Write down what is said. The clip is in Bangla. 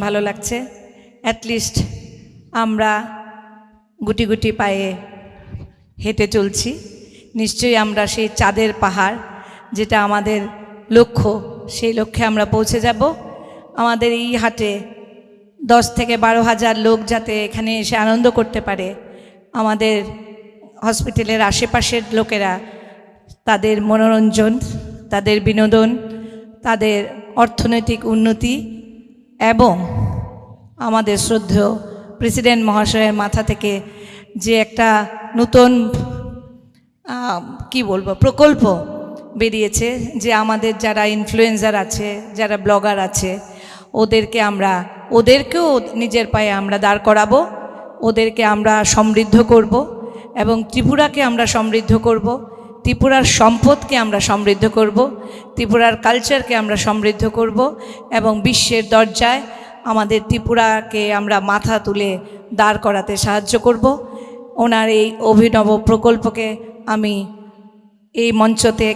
ভালো লাগছে। অ্যাটলিস্ট আমরা গুটি গুটি পায়ে হেঁটে চলছি। নিশ্চয়ই আমরা সেই চাঁদের পাহাড় যেটা আমাদের লক্ষ্য, সেই লক্ষ্যে আমরা পৌঁছে যাব। আমাদের এই হাটে 10 থেকে 12 হাজার লোক যাতে এখানে এসে আনন্দ করতে পারে, আমাদের হসপিটালের আশেপাশের লোকেরা তাদের মনোরঞ্জন, তাদের বিনোদন, তাদের অর্থনৈতিক উন্নতি এবং আমাদের শ্রদ্ধেয় প্রেসিডেন্ট মহাশয়ের মাথা থেকে যে একটা নতুন কি বলবো প্রকল্প বেরিয়েছে, যে আমাদের যারা ইনফ্লুয়েন্সার আছে, যারা ব্লগার আছে, ওদেরকেও নিজের পায়ে আমরা দাঁড় করাবো, ওদেরকে আমরা সমৃদ্ধ করব এবং ত্রিপুরাকে আমরা সমৃদ্ধ করব, ত্রিপুরার সম্পদকে আমরা সমৃদ্ধ করব, ত্রিপুরার কালচারকে আমরা সমৃদ্ধ করব এবং বিশ্বের দরজায় আমাদের ত্রিপুরাকে আমরা মাথা তুলে দাঁড় করাতে সাহায্য করব। ওনার এই অভিনব প্রকল্পকে আমি এই মঞ্চতে